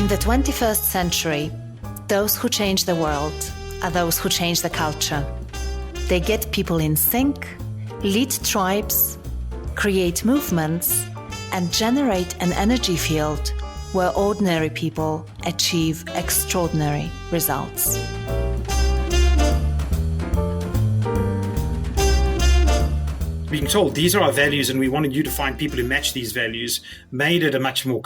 In the 21st century, those who change the world are those who change the culture. They get people in sync, lead tribes, create movements, and generate an energy field where ordinary people achieve extraordinary results. Being told these are our values and we wanted you to find people who match these values made it a much more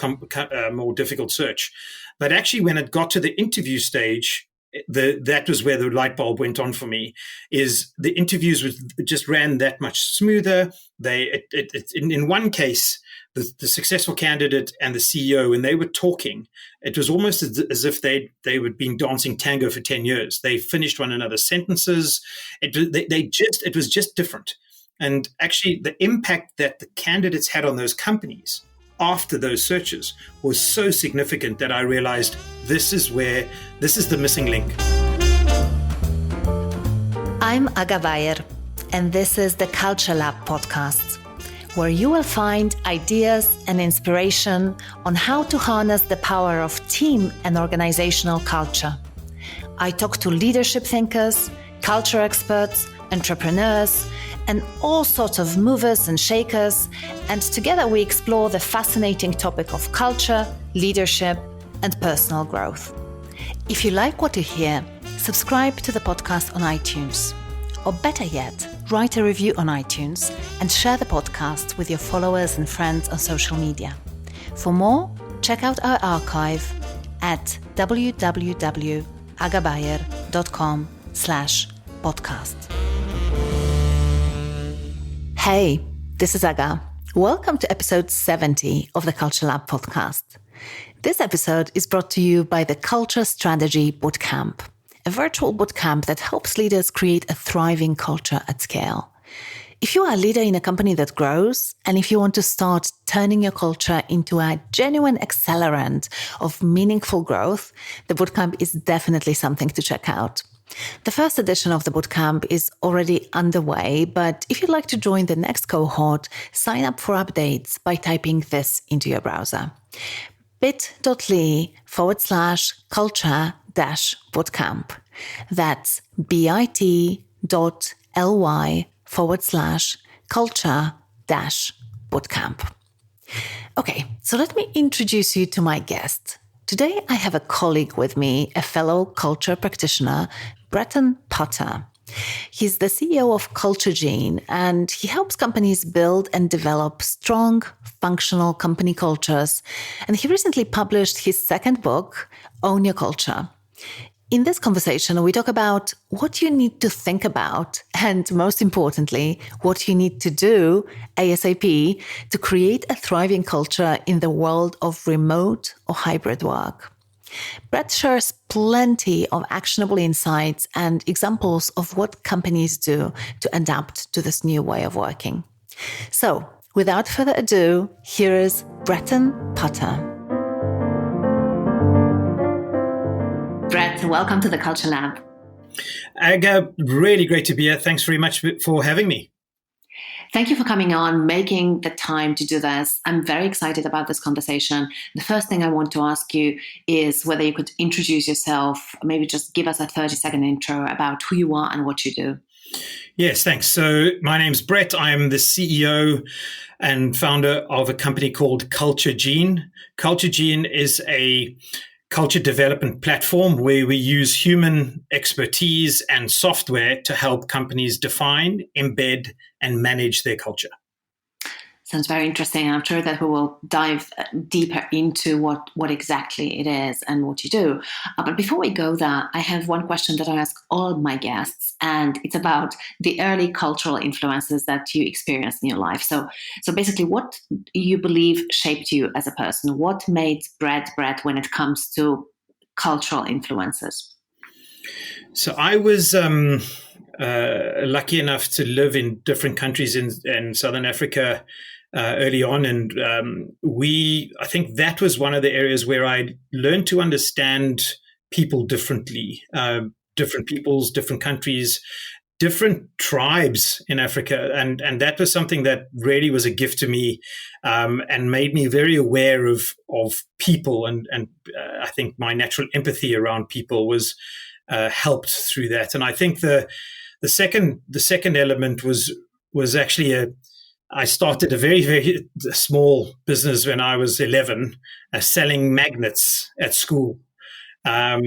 difficult search. But actually, when it got to the interview stage, that was where the light bulb went on for me. Is the interviews just ran that much smoother. In one case, the successful candidate and the CEO, when they were talking, it was almost as if they had been dancing tango for 10 years. They finished one another's sentences. It was just different. And actually, the impact that the candidates had on those companies after those searches was so significant that I realized this is the missing link. I'm Aga Bayer, and this is the Culture Lab podcast, where you will find ideas and inspiration on how to harness the power of team and organizational culture. I talk to leadership thinkers, culture experts, entrepreneurs, and all sorts of movers and shakers, and together we explore the fascinating topic of culture, leadership, and personal growth. If you like what you hear, subscribe to the podcast on iTunes. Or better yet, write a review on iTunes and share the podcast with your followers and friends on social media. For more, check out our archive at www.agabayer.com/podcast. Hey, this is Aga. Welcome to episode 70 of the Culture Lab podcast. This episode is brought to you by the Culture Strategy Bootcamp, a virtual bootcamp that helps leaders create a thriving culture at scale. If you are a leader in a company that grows, and if you want to start turning your culture into a genuine accelerant of meaningful growth, the bootcamp is definitely something to check out. The first edition of the bootcamp is already underway, but if you'd like to join the next cohort, sign up for updates by typing this into your browser. bit.ly/culture-bootcamp. That's bit.ly/culture-bootcamp. Okay, so let me introduce you to my guest. Today, I have a colleague with me, a fellow culture practitioner, Bretton Putter. He's the CEO of CultureGene, and he helps companies build and develop strong, functional company cultures. And he recently published his second book, Own Your Culture. In this conversation, we talk about what you need to think about, and most importantly, what you need to do ASAP to create a thriving culture in the world of remote or hybrid work. Brett shares plenty of actionable insights and examples of what companies do to adapt to this new way of working. So, without further ado, here is Bretton Putter. Brett, welcome to the Culture Lab. Aga, really great to be here. Thanks very much for having me. Thank you for coming on, making the time to do this. I'm very excited about this conversation. The first thing I want to ask you is whether you could introduce yourself, maybe just give us a 30-second intro about who you are and what you do. Yes, thanks. So my name's Brett. I'm the CEO and founder of a company called CultureGene. CultureGene is a culture development platform where we use human expertise and software to help companies define, embed, and manage their culture. Sounds very interesting. I'm sure that we will dive deeper into what exactly it is and what you do. But before we go there, I have one question that I ask all my guests, and it's about the early cultural influences that you experienced in your life. So basically, what you believe shaped you as a person? What made Brett when it comes to cultural influences? So I was lucky enough to live in different countries in Southern Africa early on. And I think that was one of the areas where I learned to understand people differently, different peoples, different countries, different tribes in Africa, and that was something that really was a gift to me, and made me very aware of people, and I think my natural empathy around people was helped through that. And I think the second element was actually I started a very, very small business when I was 11, selling magnets at school. My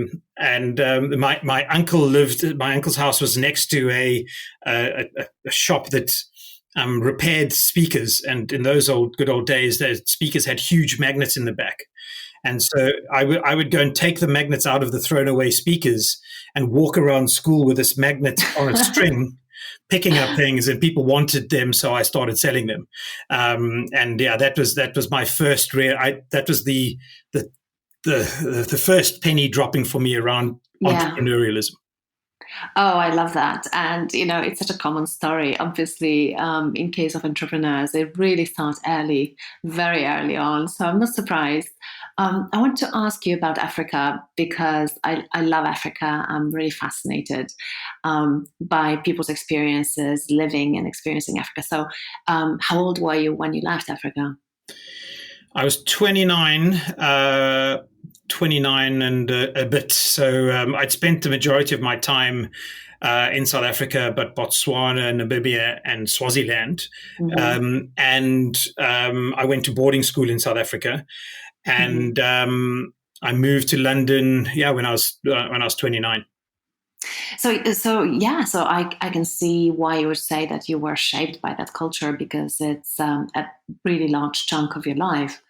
uncle's house was next to a shop that repaired speakers. And in those good old days, the speakers had huge magnets in the back. And so I would go and take the magnets out of the thrown away speakers and walk around school with this magnet on a string, picking up things, and people wanted them, so I started selling them. That was my first that was the first penny dropping for me around entrepreneurialism. Oh, I love that. And, it's such a common story. Obviously, in case of entrepreneurs, they really start early, very early on. So I'm not surprised. I want to ask you about Africa because I love Africa. I'm really fascinated by people's experiences living and experiencing Africa. So how old were you when you left Africa? I was 29. 29 and a bit. So I'd spent the majority of my time in South Africa, but Botswana, Namibia, and Swaziland. Mm-hmm. I went to boarding school in South Africa, and I moved to London. When I was 29. So I can see why you would say that you were shaped by that culture, because it's a really large chunk of your life.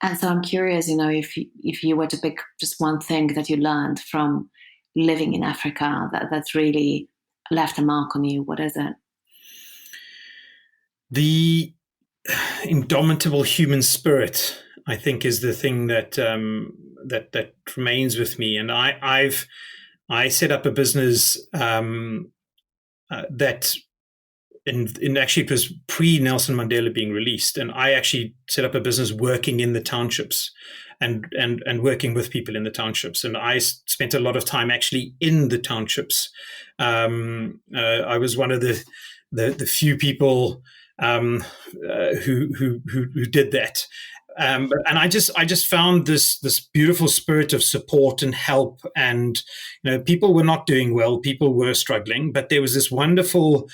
And so I'm curious, if you were to pick just one thing that you learned from living in Africa that's really left a mark on you, what is it? The indomitable human spirit, I think, is the thing that that remains with me. And I set up a business that. And actually, it was pre-Nelson Mandela being released, and I actually set up a business working in the townships and working with people in the townships. And I spent a lot of time actually in the townships. I was one of the few people who did that. And I just found this beautiful spirit of support and help. And people were not doing well, people were struggling, but there was this wonderful,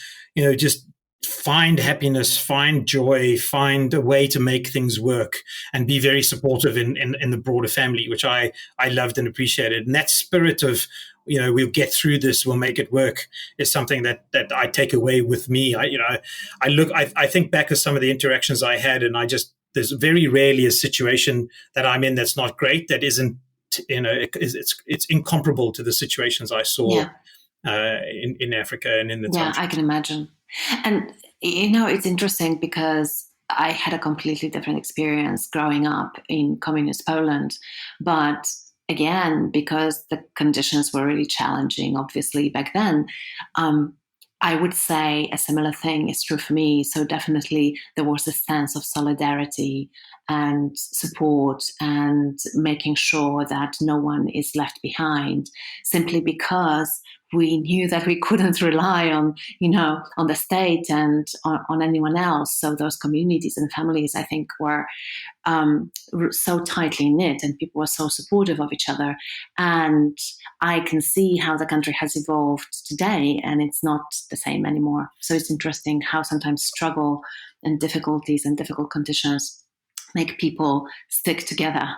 just find happiness, find joy, find a way to make things work, and be very supportive in the broader family, which I loved and appreciated. And that spirit of, we'll get through this, we'll make it work, is something that I take away with me. I think back at some of the interactions I had, and there's very rarely a situation that I'm in that's not great, that isn't, it's incomparable to the situations I saw in Africa and in the townships. I can imagine. And, it's interesting because I had a completely different experience growing up in communist Poland. But again, because the conditions were really challenging, obviously, back then, I would say a similar thing is true for me. So definitely there was a sense of solidarity and support and making sure that no one is left behind, simply because we knew that we couldn't rely on the state and on anyone else. So those communities and families, I think, were so tightly knit, and people were so supportive of each other. And I can see how the country has evolved today, and it's not the same anymore. So it's interesting how sometimes struggle and difficulties and difficult conditions make people stick together.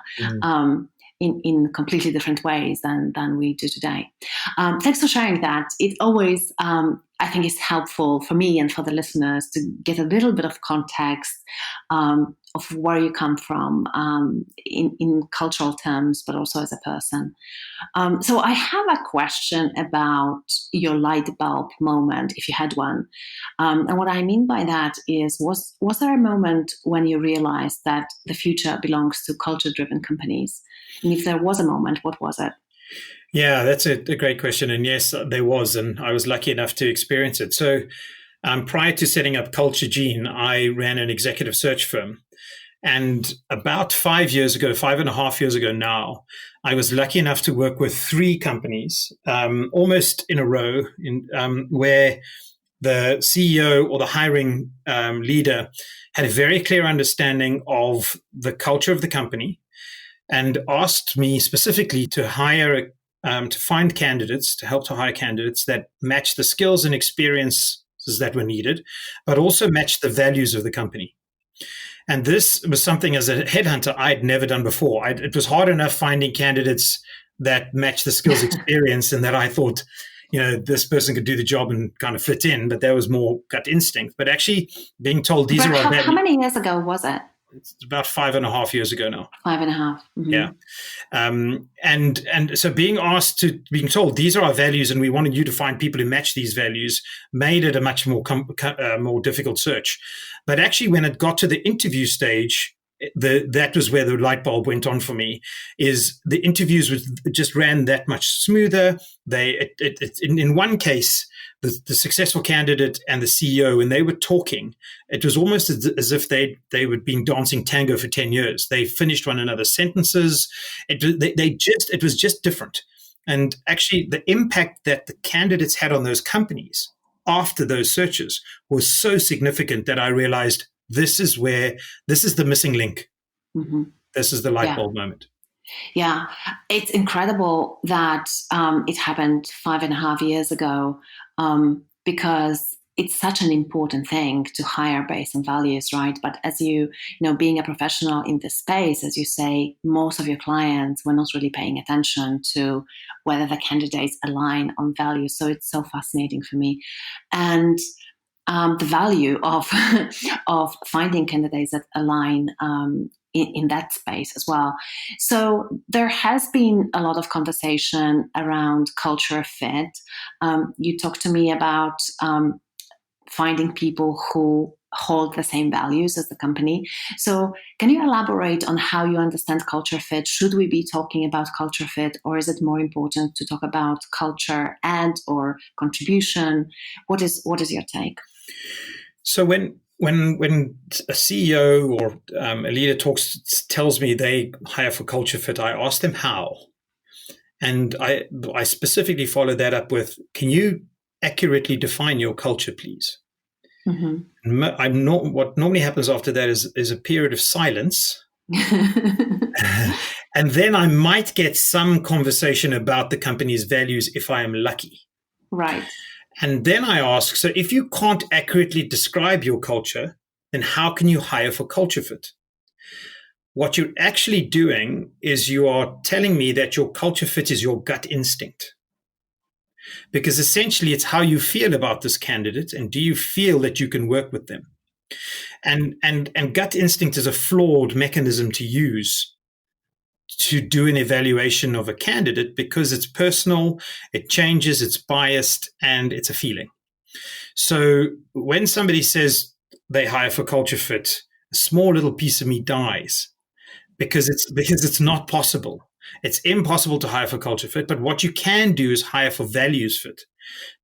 In completely different ways than we do today. Thanks for sharing that. It always, I think, is helpful for me and for the listeners to get a little bit of context of where you come from in cultural terms, but also as a person. So I have a question about your light bulb moment, if you had one. And what I mean by that is, was there a moment when you realized that the future belongs to culture-driven companies? And if there was a moment, what was it? Yeah, that's a great question. And yes, there was, and I was lucky enough to experience it. So prior to setting up CultureGene, I ran an executive search firm. And about 5 years ago, 5.5 years ago now, I was lucky enough to work with three companies almost in a row where the CEO or the hiring leader had a very clear understanding of the culture of the company and asked me specifically to find candidates, to help to hire candidates that match the skills and experiences that were needed, but also match the values of the company. And this was something as a headhunter I'd never done before. It was hard enough finding candidates that match the skills experience and that I thought, this person could do the job and kind of fit in, but there was more gut instinct. But actually being told these are our values. How many years ago was it? It's about 5.5 years ago now. 5.5. Mm-hmm. Yeah. And so being told these are our values and we wanted you to find people who match these values made it a much more difficult search. But actually when it got to the interview stage, that was where the light bulb went on for me. Is the interviews just ran that much smoother. In one case, the successful candidate and the CEO, when they were talking, it was almost as if they had been dancing tango for 10 years. They finished one another's sentences. It was just different. And actually, the impact that the candidates had on those companies after those searches was so significant that I realized this is the missing link. Mm-hmm. This is the light bulb moment. Yeah, it's incredible that it happened 5.5 years ago because it's such an important thing to hire based on values, right? But as you know, being a professional in this space, as you say, most of your clients were not really paying attention to whether the candidates align on values. So it's so fascinating for me. And the value of of finding candidates that align in that space as well. So there has been a lot of conversation around culture fit. You talked to me about finding people who hold the same values as the company. So can you elaborate on how you understand culture fit? Should we be talking about culture fit, or is it more important to talk about culture and or contribution? What is your take? So when a CEO or a leader tells me they hire for culture fit, I ask them how. And I specifically follow that up with, can you accurately define your culture, please? Mm-hmm. What normally happens after that is a period of silence. And then I might get some conversation about the company's values if I am lucky. Right. And then I ask, so if you can't accurately describe your culture, then how can you hire for culture fit? What you're actually doing is you are telling me that your culture fit is your gut instinct. Because essentially it's how you feel about this candidate, and do you feel that you can work with them? And gut instinct is a flawed mechanism to use to do an evaluation of a candidate because it's personal, it changes, it's biased, and it's a feeling. So when somebody says they hire for culture fit, a small little piece of me dies because it's not possible. It's impossible to hire for culture fit, but what you can do is hire for values fit,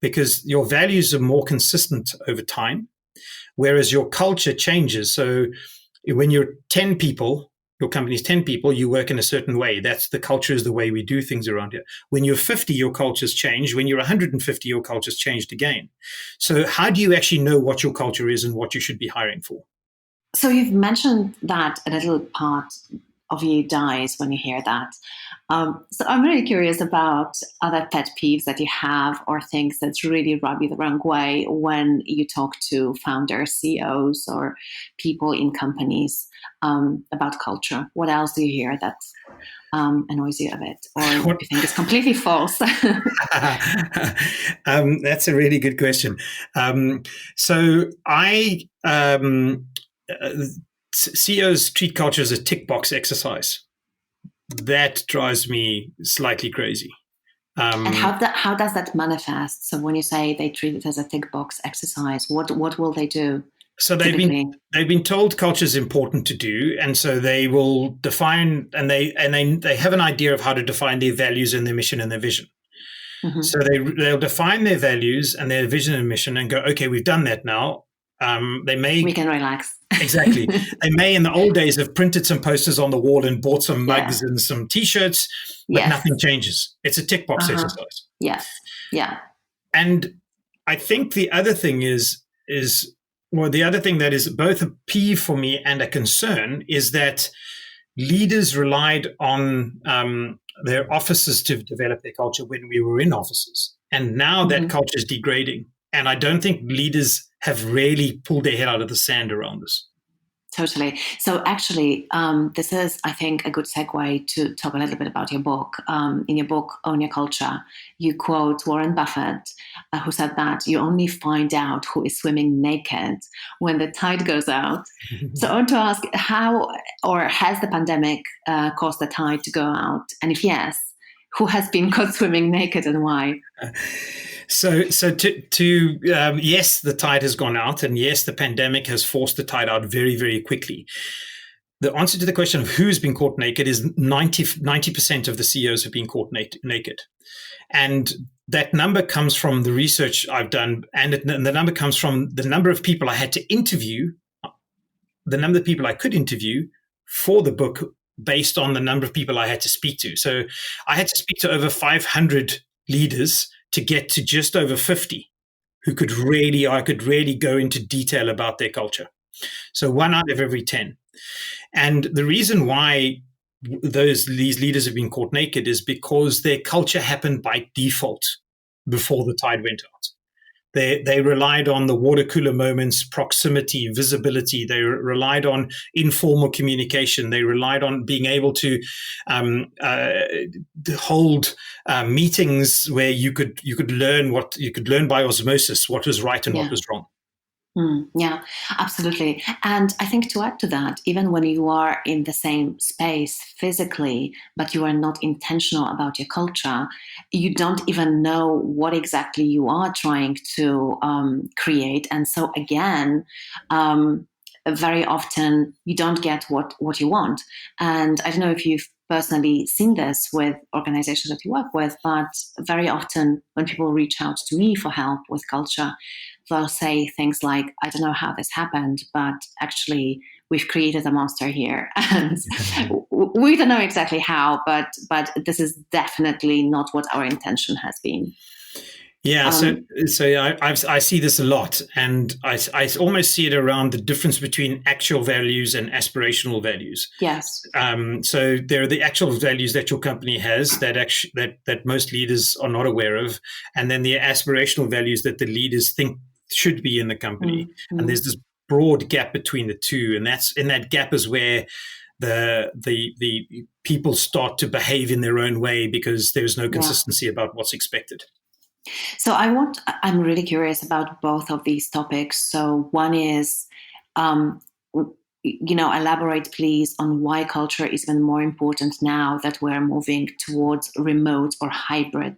because your values are more consistent over time, whereas your culture changes. So when you're 10 people, your company's 10 people, you work in a certain way. That's the culture, is the way we do things around here. When you're 50, your culture's changed. When you're 150, your culture's changed again. So how do you actually know what your culture is and what you should be hiring for? So you've mentioned that a little part of you dies when you hear that. So I'm really curious about other pet peeves that you have, or things that really rub you the wrong way when you talk to founders, CEOs, or people in companies about culture. What else do you hear that annoys you a bit, or you think is completely false? That's a really good question. CEOs treat culture as a tick box exercise. That drives me slightly crazy. And how does that manifest? So when you say they treat it as a tick box exercise, what will they do? So they've been told culture is important to do, and so they will define, and they have an idea of how to define their values and their mission and their vision. Mm-hmm. So they'll define their values and their vision and mission and go, okay, we've done that now. We can relax. Exactly. They may in the old days have printed some posters on the wall and bought some Yeah. mugs and some t-shirts, but Yes. nothing changes. It's a tick box Uh-huh. exercise. Yes. Yeah. And I think the other thing the other thing that is both a peeve for me and a concern is that leaders relied on their offices to develop their culture when we were in offices. And now that Mm-hmm. culture is degrading. And I don't think leaders have really pulled their head out of the sand around this. Totally. So actually, this is, I think, a good segue to talk a little bit about your book. In your book, Own Your Culture, you quote Warren Buffett, who said that you only find out who is swimming naked when the tide goes out. So I want to ask, how or has the pandemic caused the tide to go out? And if yes, who has been caught swimming naked and why? So yes, the tide has gone out, and yes, the pandemic has forced the tide out very, very quickly. The answer to the question of who's been caught naked is 90% of the CEOs have been caught naked. And that number comes from the research I've done, and the number comes from the number of people I had to interview, the number of people I could interview for the book based on the number of people I had to speak to. So I had to speak to over 500 leaders to get to just over 50 who I could really go into detail about their culture. So 1 out of every 10. And the reason why these leaders have been caught naked is because their culture happened by default before the tide went out. They relied on the water cooler moments, proximity, visibility. They relied on informal communication. They relied on being able to hold meetings where you could learn by osmosis what was right and what was wrong. Yeah, absolutely. And I think to add to that, even when you are in the same space physically, but you are not intentional about your culture, you don't even know what exactly you are trying to create. And so again, very often you don't get what you want. And I don't know if you've personally seen this with organizations that you work with, but very often when people reach out to me for help with culture, they'll say things like, I don't know how this happened, but actually we've created a monster here. And we don't know exactly how, but this is definitely not what our intention has been. Yeah, I see this a lot, and I almost see it around the difference between actual values and aspirational values. Yes. So there are the actual values that your company has that most leaders are not aware of, and then the aspirational values that the leaders think should be in the company. And there's this broad gap between the two, and that's in that gap is where the people start to behave in their own way because there's no consistency about what's expected. So I'm really curious about both of these topics. So one is, elaborate please on why culture is even more important now that we're moving towards remote or hybrid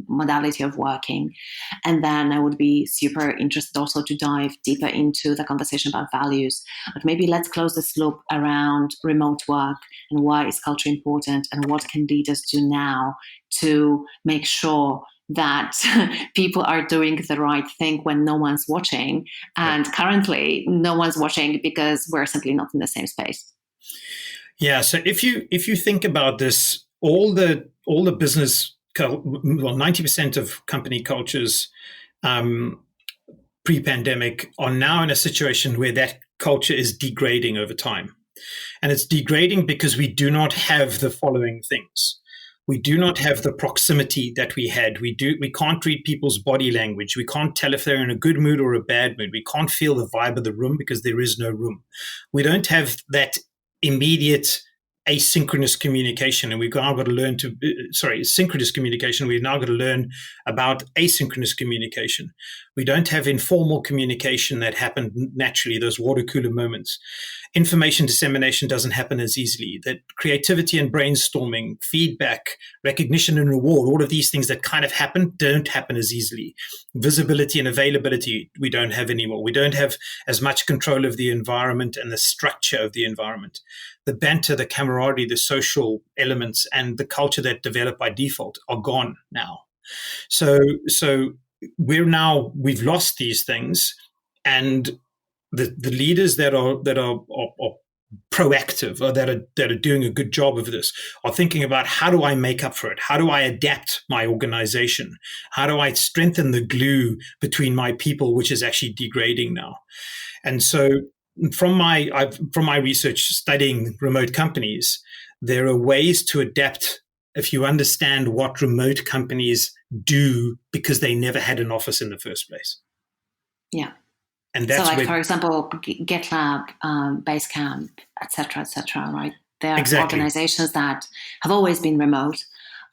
modality of working. And then I would be super interested also to dive deeper into the conversation about values. But maybe let's close this loop around remote work and why is culture important and what can leaders do now to make sure that people are doing the right thing when no one's watching. And currently, no one's watching because we're simply not in the same space. Yeah. So if you think about this, all the business, 90% of company cultures pre-pandemic are now in a situation where that culture is degrading over time. And it's degrading because we do not have the following things. We do not have the proximity that we had. We can't read people's body language. We can't tell if they're in a good mood or a bad mood. We can't feel the vibe of the room because there is no room. We don't have that immediate asynchronous communication, and we've now got to learn synchronous communication. We've now got to learn about asynchronous communication. We don't have informal communication that happened naturally, those water cooler moments. Information dissemination doesn't happen as easily. That creativity and brainstorming, feedback, recognition and reward, all of these things that kind of happen don't happen as easily. Visibility and availability, we don't have anymore. We don't have as much control of the environment and the structure of the environment. The banter, the camaraderie, the social elements, and the culture that developed by default are gone now. So we've lost these things, and the leaders that are proactive, or that are doing a good job of this, are thinking about, how do I make up for it? How do I adapt my organization? How do I strengthen the glue between my people, which is actually degrading now? And so from my research studying remote companies, there are ways to adapt if you understand what remote companies do, because they never had an office in the first place. Yeah. And that's so, like, for example, GitLab, Basecamp, etc., right? They're exactly organizations that have always been remote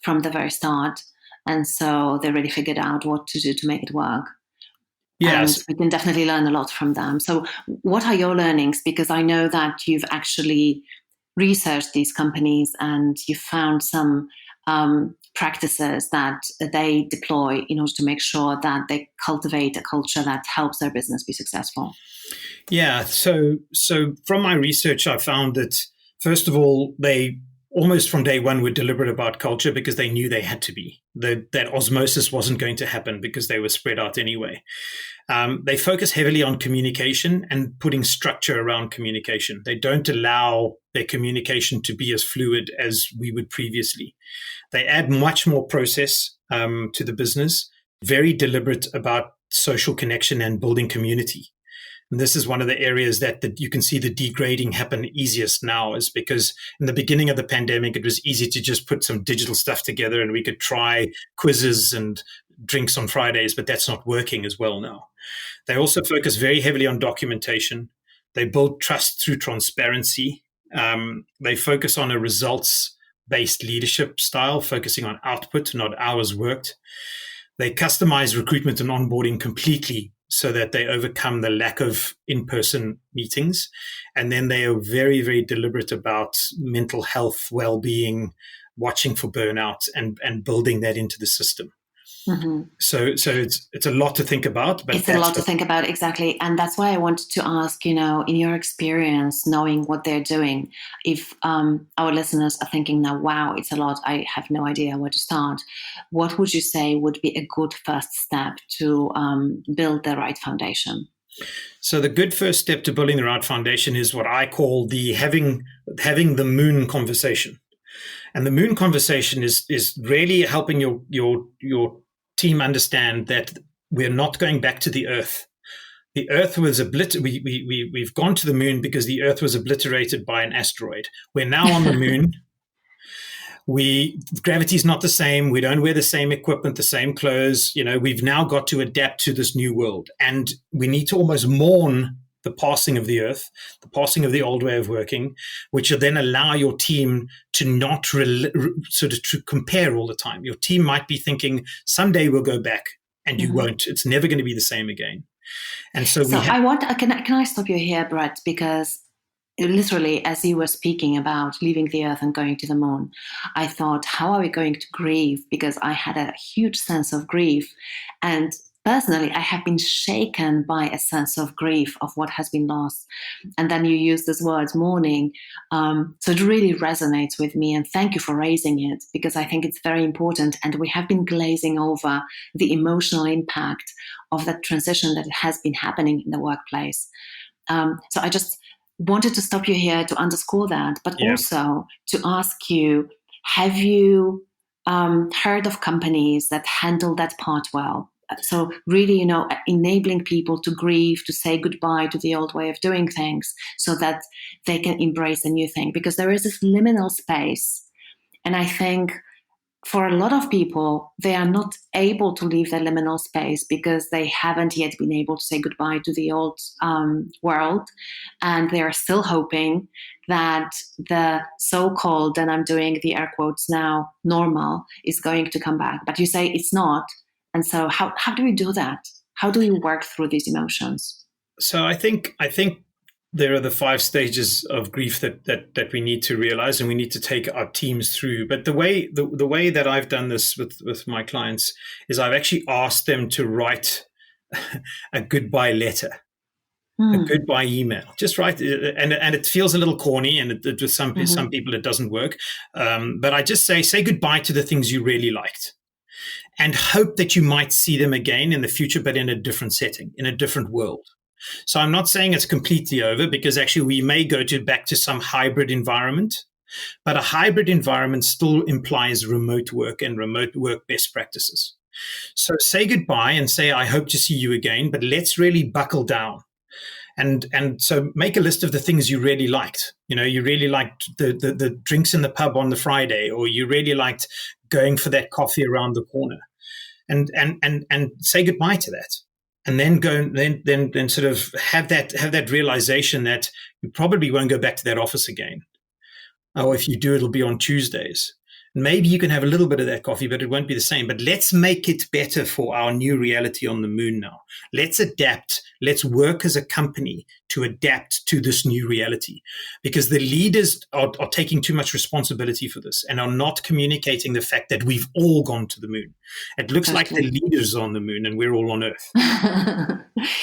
from the very start, and so they really figured out what to do to make it work. Yes. And we can definitely learn a lot from them. So what are your learnings? Because I know that you've actually researched these companies and you found some practices that they deploy in order to make sure that they cultivate a culture that helps their business be successful. Yeah. So from my research, I found that, first of all, they almost from day one were deliberate about culture, because they knew they had to be. That osmosis wasn't going to happen because they were spread out anyway. They focus heavily on communication and putting structure around communication. They don't allow their communication to be as fluid as we would previously. They add much more process to the business, very deliberate about social connection and building community. And this is one of the areas that you can see the degrading happen easiest now, is because in the beginning of the pandemic, it was easy to just put some digital stuff together and we could try quizzes and drinks on Fridays, but that's not working as well now. They also focus very heavily on documentation. They build trust through transparency. They focus on a results-based leadership style, focusing on output, not hours worked. They customize recruitment and onboarding completely so that they overcome the lack of in-person meetings. And then they are very, very deliberate about mental health, well-being, watching for burnout, and building that into the system. Mm-hmm. So it's a lot to think about. But it's a lot to think about, exactly. And that's why I wanted to ask, in your experience, knowing what they're doing, if our listeners are thinking now, wow, it's a lot, I have no idea where to start, what would you say would be a good first step to build the right foundation? So the good first step to building the right foundation is what I call the having the moon conversation. And the moon conversation is really helping your team understand that we're not going back to the Earth. The Earth was we've gone to the moon because the Earth was obliterated by an asteroid. We're now on the moon. Gravity is not the same. We don't wear the same equipment, the same clothes. We've now got to adapt to this new world, and we need to almost mourn the passing of the Earth, the passing of the old way of working, which will then allow your team to not sort of to compare all the time. Your team might be thinking, someday we'll go back, and you won't. It's never going to be the same again. And so can I stop you here, Brett? Because literally, as you were speaking about leaving the Earth and going to the moon, I thought, how are we going to grieve? Because I had a huge sense of grief. And personally, I have been shaken by a sense of grief of what has been lost. And then you use this word mourning. So it really resonates with me. And thank you for raising it, because I think it's very important. And we have been glazing over the emotional impact of that transition that has been happening in the workplace. So I just wanted to stop you here to underscore that, but also to ask you, have you heard of companies that handle that part well? So really, enabling people to grieve, to say goodbye to the old way of doing things so that they can embrace a new thing. Because there is this liminal space. And I think for a lot of people, they are not able to leave the liminal space because they haven't yet been able to say goodbye to the old world. And they are still hoping that the so-called, and I'm doing the air quotes now, normal is going to come back. But you say it's not. And so how do we do that? How do we work through these emotions? So I think there are the 5 stages of grief that we need to realize, and we need to take our teams through. But the way that I've done this with my clients is I've actually asked them to write a goodbye letter, a goodbye email. Just write, and it feels a little corny, and with some people it doesn't work. But I just say goodbye to the things you really liked, and hope that you might see them again in the future, but in a different setting, in a different world. So I'm not saying it's completely over, because actually we may go back to some hybrid environment, but a hybrid environment still implies remote work and remote work best practices. So say goodbye and say, I hope to see you again, but let's really buckle down. And so make a list of the things you really liked. You really liked the drinks in the pub on the Friday, or you really liked going for that coffee around the corner, and say goodbye to that. And then go, then sort of have that realization that you probably won't go back to that office again. Or if you do, it'll be on Tuesdays. Maybe you can have a little bit of that coffee, but it won't be the same. But let's make it better for our new reality on the moon now. Let's adapt. Let's work as a company to adapt to this new reality, because the leaders are taking too much responsibility for this and are not communicating the fact that we've all gone to the moon. It looks like the leaders are on the moon and we're all on Earth.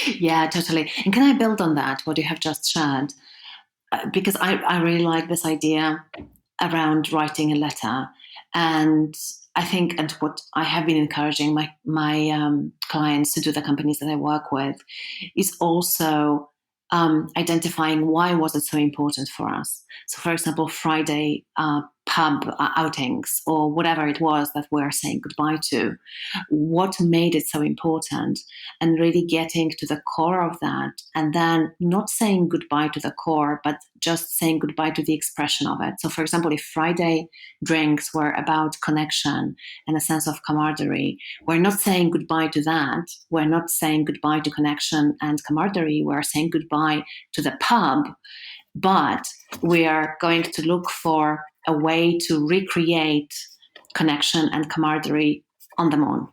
Yeah, totally. And can I build on that, what you have just shared? Because I really like this idea around writing a letter. And I think, and what I have been encouraging my clients to do, the companies that I work with, is also identifying why was it so important for us. So, for example, Friday pub outings, or whatever it was that we're saying goodbye to, what made it so important, and really getting to the core of that, and then not saying goodbye to the core, but just saying goodbye to the expression of it. So, for example, if Friday drinks were about connection and a sense of camaraderie, we're not saying goodbye to that. We're not saying goodbye to connection and camaraderie. We're saying goodbye to the pub, but we are going to look for a way to recreate connection and camaraderie on the moon.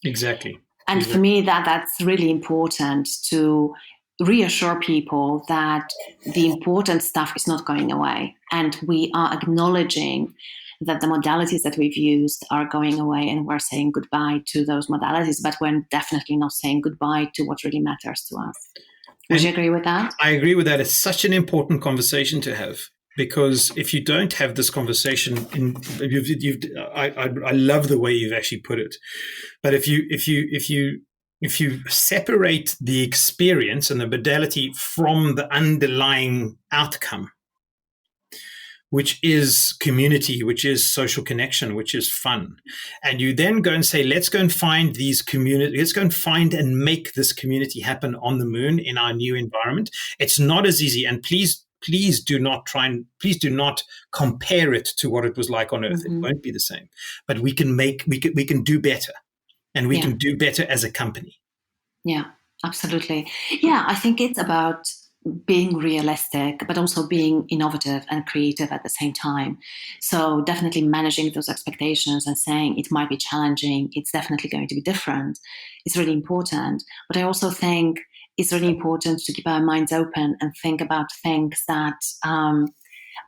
Exactly. And for me, that's really important, to reassure people that the important stuff is not going away. And we are acknowledging that the modalities that we've used are going away, and we're saying goodbye to those modalities, but we're definitely not saying goodbye to what really matters to us. Would you agree with that? I agree with that. It's such an important conversation to have, because if you don't have this conversation, I love the way you've actually put it. But if you separate the experience and the modality from the underlying outcome, which is community, which is social connection, which is fun, and you then go and say, let's go and find these community, let's go and find and make this community happen on the moon in our new environment. It's not as easy, and please do not compare it to what it was like on Earth. Mm-hmm. It won't be the same, but we can do better, and we can do better as a company. Yeah, absolutely. Yeah, I think it's about being realistic, but also being innovative and creative at the same time. So definitely managing those expectations and saying it might be challenging, it's definitely going to be different, is really important. But I also think it's really important to keep our minds open and think about things that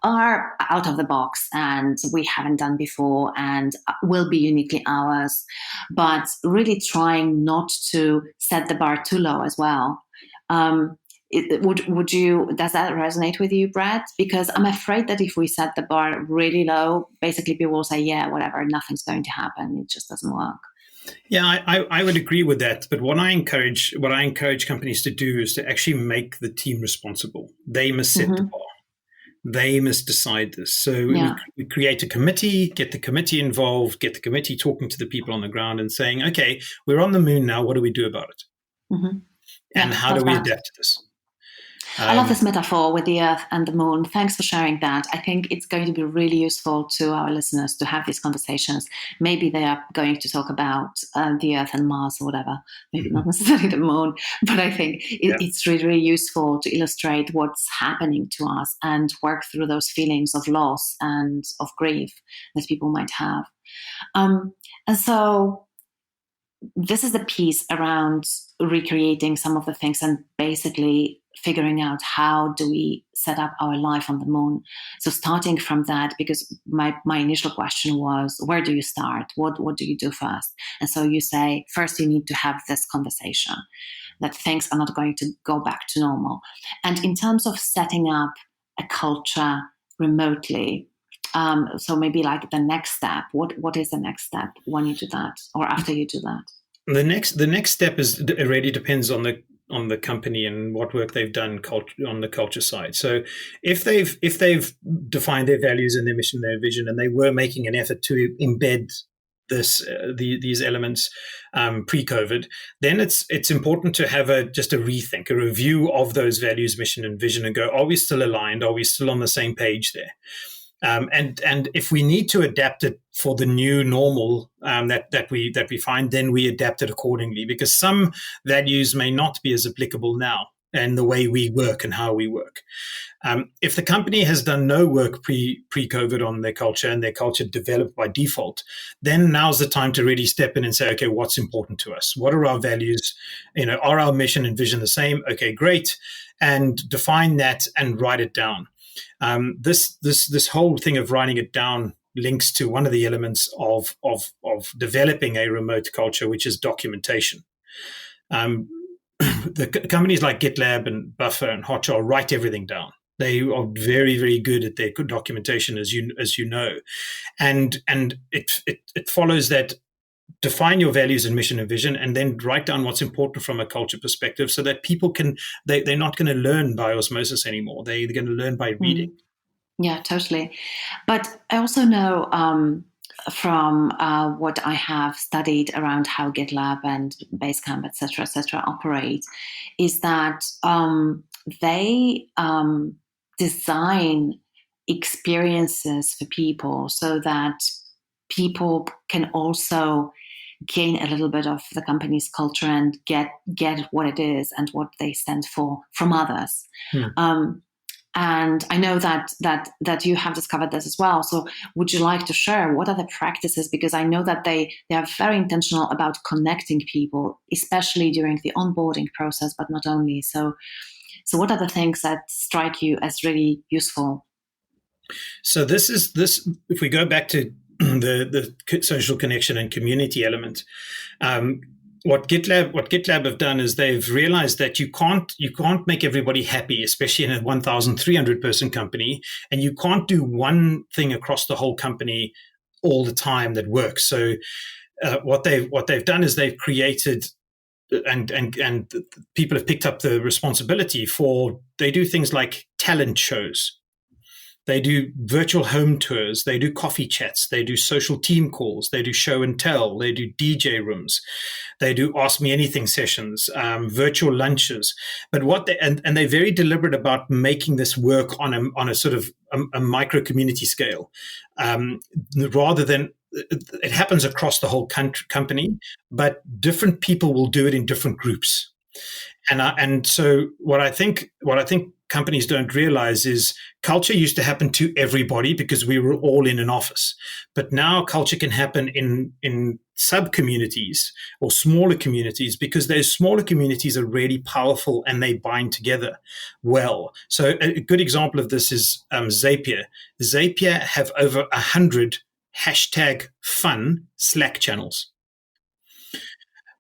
are out of the box and we haven't done before and will be uniquely ours, but really trying not to set the bar too low as well. Does that resonate with you, Brett? Because I'm afraid that if we set the bar really low, basically people will say, yeah, whatever, nothing's going to happen. It just doesn't work. Yeah, I would agree with that. But what I encourage companies to do is to actually make the team responsible. They must set the bar. They must decide this. So we create a committee, get the committee involved, get the committee talking to the people on the ground and saying, okay, we're on the moon now. What do we do about it? Mm-hmm. And how do we adapt to this? I love this metaphor with the Earth and the moon. Thanks for sharing that. I think it's going to be really useful to our listeners to have these conversations. Maybe they are going to talk about the Earth and Mars or whatever. Maybe not necessarily the moon. But I think it's really, really useful to illustrate what's happening to us and work through those feelings of loss and of grief that people might have. And so this is the piece around recreating some of the things and basically figuring out how do we set up our life on the moon. So starting from that, because my initial question was, where do you start? What do you do first? And so you say, first you need to have this conversation that things are not going to go back to normal. And in terms of setting up a culture remotely, so maybe like the next step, what is the next step when you do that or after you do that? The next step is, it really depends on on the company and what work they've done on the culture side. So if they've defined their values and their mission, their vision, and they were making an effort to embed these elements pre-COVID, then it's important to have just a rethink, a review of those values, mission, and vision, and go: are we still aligned? Are we still on the same page there? And if we need to adapt it for the new normal that we find, then we adapt it accordingly, because some values may not be as applicable now and the way we work and how we work. If the company has done no work pre-COVID on their culture and their culture developed by default, then now's the time to really step in and say, okay, what's important to us? What are our values? Are our mission and vision the same? Okay, great. And define that and write it down. This whole thing of writing it down links to one of the elements of developing a remote culture, which is documentation. The companies like GitLab and Buffer and Hotjar write everything down. They are very, very good at their documentation, as you know, and it follows that. Define your values and mission and vision, and then write down what's important from a culture perspective, so that people they're not going to learn by osmosis anymore. They're going to learn by reading. Yeah, totally. But I also know from what I have studied around how GitLab and Basecamp, et cetera, operate, is that they design experiences for people so that people can also gain a little bit of the company's culture and get what it is and what they stand for from others. And I know that you have discovered this as well. So would you like to share what are the practices? Because I know that they are very intentional about connecting people, especially during the onboarding process, but not only. So what are the things that strike you as really useful? So this, if we go back to the social connection and community element, what GitLab have done is they've realized that you can't make everybody happy, especially in a 1,300 person company, and you can't do one thing across the whole company all the time that works. So what they've done is they've created and people have picked up the responsibility for. They do things like talent shows. They do virtual home tours. They do coffee chats. They do social team calls. They do show and tell. They do DJ rooms. They do ask me anything sessions, virtual lunches. But and they're very deliberate about making this work on a sort of a micro community scale, rather than it happens across the whole company, but different people will do it in different groups. And so what I think companies don't realize is culture used to happen to everybody because we were all in an office. But now culture can happen in sub-communities or smaller communities, because those smaller communities are really powerful and they bind together well. So a good example of this is Zapier. Zapier have over 100 #fun Slack channels,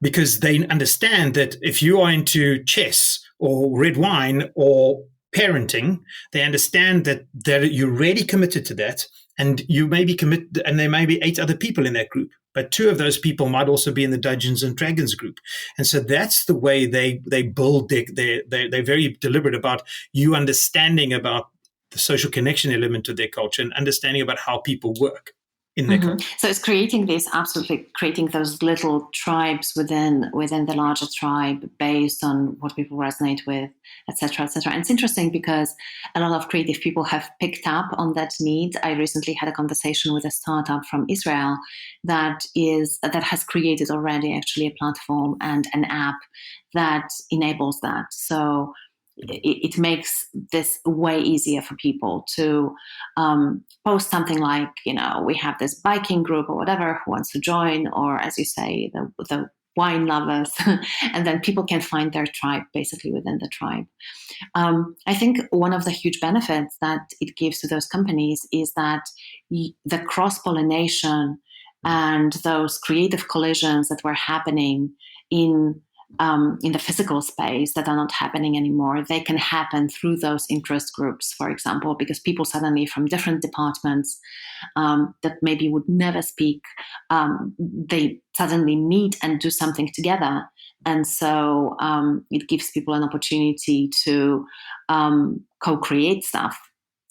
because they understand that if you are into chess or red wine or parenting, they understand that you're really committed to that, and you may be committed, and there may be 8 other people in that group, but 2 of those people might also be in the Dungeons and Dragons group. And so that's the way they build they're very deliberate about you understanding about the social connection element of their culture and understanding about how people work in their culture. So it's creating those little tribes within the larger tribe based on what people resonate with, et cetera, et cetera. And it's interesting because a lot of creative people have picked up on that need. I recently had a conversation with a startup from Israel that has created already actually a platform and an app that enables that. So it makes this way easier for people to post something like, we have this biking group or whatever, who wants to join, or as you say, the wine lovers, and then people can find their tribe basically within the tribe. I think one of the huge benefits that it gives to those companies is that the cross-pollination and those creative collisions that were happening in in the physical space that are not happening anymore. They can happen through those interest groups, for example, because people suddenly from different departments that maybe would never speak, they suddenly meet and do something together. And so it gives people an opportunity to co-create stuff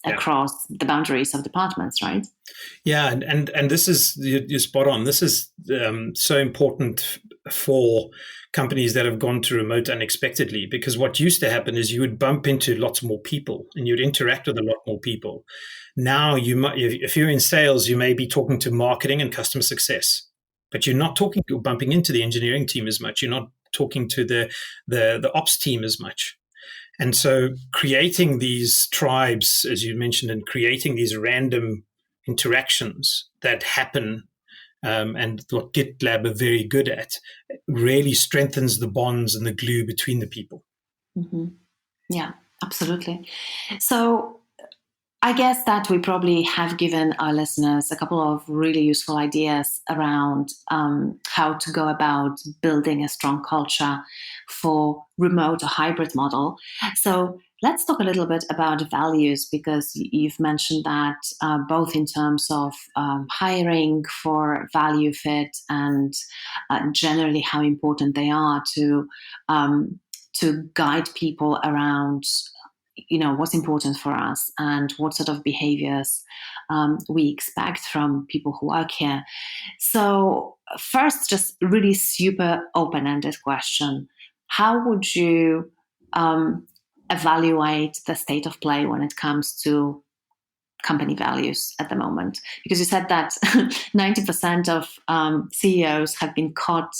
across the boundaries of departments, right? Yeah, and this is, you're spot on. This is so important for companies that have gone to remote unexpectedly, because what used to happen is you would bump into lots more people and you'd interact with a lot more people. Now, you might, if you're in sales, you may be talking to marketing and customer success, but you're not talking, you're bumping into the engineering team as much. You're not talking to the ops team as much. And so creating these tribes, as you mentioned, and creating these random interactions that happen, and what GitLab are very good at, really strengthens the bonds and the glue between the people. Mm-hmm. Yeah, absolutely. So I guess that we probably have given our listeners a couple of really useful ideas around how to go about building a strong culture for remote or hybrid model. So let's talk a little bit about values, because you've mentioned that both in terms of hiring for value fit and generally how important they are to guide people around what's important for us and what sort of behaviors we expect from people who work here. So first, just really super open-ended question. How would you evaluate the state of play when it comes to company values at the moment? Because you said that 90% of CEOs have been caught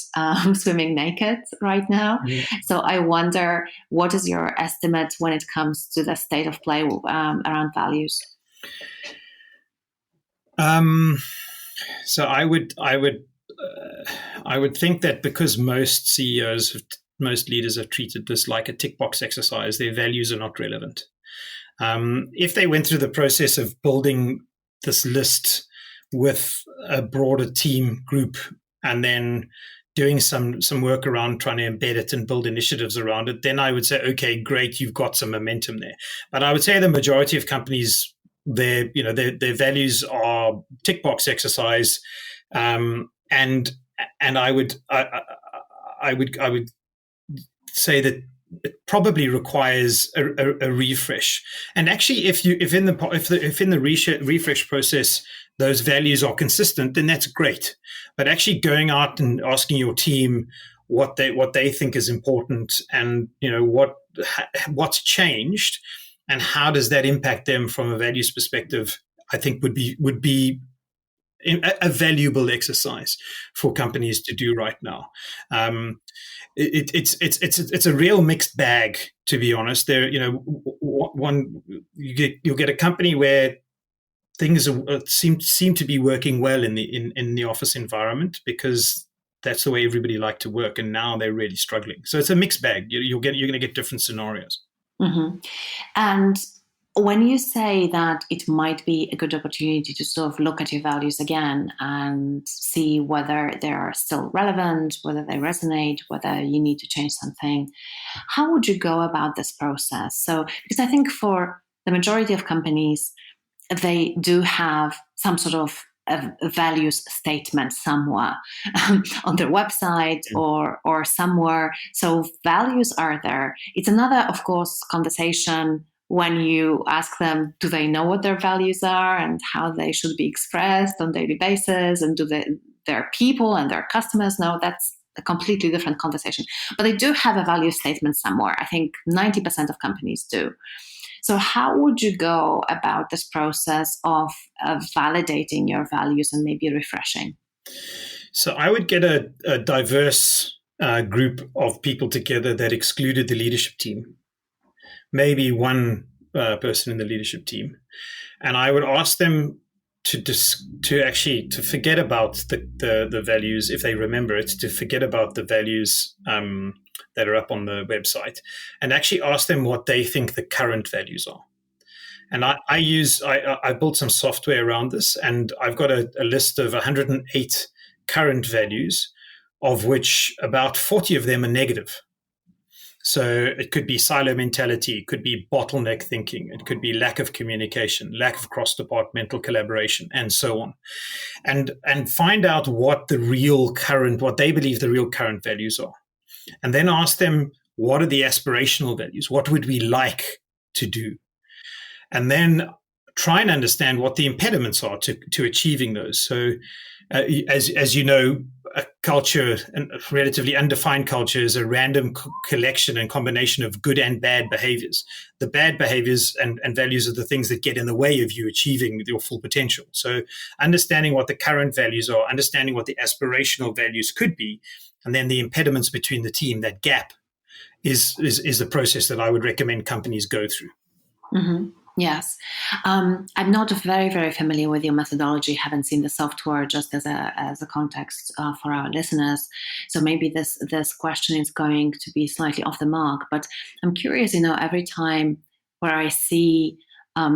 swimming naked right now. Mm-hmm. So I wonder, what is your estimate when it comes to the state of play around values? So I would think that because most CEOs, most leaders have treated this like a tick box exercise, their values are not relevant. If they went through the process of building this list with a broader team group and then doing some work around trying to embed it and build initiatives around it, then I would say, okay, great, you've got some momentum there. But I would say the majority of companies, their values are tick box exercise, and I would say that it probably requires a refresh. And actually, if in the refresh process those values are consistent, then that's great. But actually going out and asking your team what they think is important, and what's changed, and how does that impact them from a values perspective, I think would be a valuable exercise for companies to do right now. It's a real mixed bag, to be honest. There, you'll get a company where things seem to be working well in the office environment because that's the way everybody liked to work, and now they're really struggling. So it's a mixed bag. You're going to get different scenarios. Mm-hmm. And when you say that it might be a good opportunity to sort of look at your values again and see whether they are still relevant, whether they resonate, whether you need to change something, how would you go about this process? So, because I think for the majority of companies, they do have some sort of a values statement somewhere on their website or somewhere. So values are there. It's another, of course, conversation when you ask them, do they know what their values are and how they should be expressed on a daily basis? And do their people and their customers know? That's a completely different conversation. But they do have a value statement somewhere. I think 90% of companies do. So how would you go about this process of validating your values and maybe refreshing? So I would get a diverse group of people together that excluded the leadership team. Maybe one person in the leadership team, and I would ask them to actually forget about the values if they remember it, to forget about the values that are up on the website, and actually ask them what they think the current values are. And I built some software around this, and I've got a list of 108 current values of which about 40 of them are negative. So it could be silo mentality, it could be bottleneck thinking, it could be lack of communication, lack of cross-departmental collaboration, and so on. And find out what they believe the real current values are. And then ask them, what are the aspirational values? What would we like to do? And then try and understand what the impediments are to achieving those. So as you know, a culture, a relatively undefined culture, is a random collection and combination of good and bad behaviors. The bad behaviors and values are the things that get in the way of you achieving your full potential. So understanding what the current values are, understanding what the aspirational values could be, and then the impediments between the team, that gap, is the process that I would recommend companies go through. Mm-hmm. Yes. I'm not very, very familiar with your methodology. Haven't seen the software, just as a context for our listeners. So maybe this question is going to be slightly off the mark. But I'm curious, every time where I see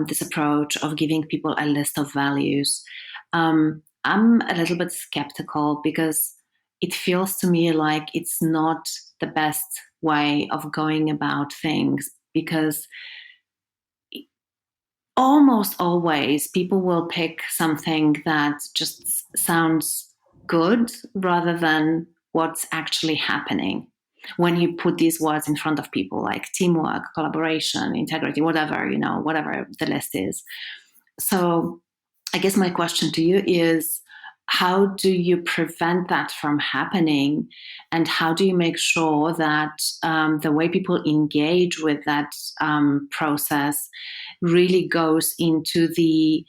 this approach of giving people a list of values, I'm a little bit skeptical, because it feels to me like it's not the best way of going about things, because almost always people will pick something that just sounds good rather than what's actually happening when you put these words in front of people, like teamwork, collaboration, integrity, whatever the list is. So I guess my question to you is, how do you prevent that from happening? And how do you make sure that the way people engage with that process really goes into the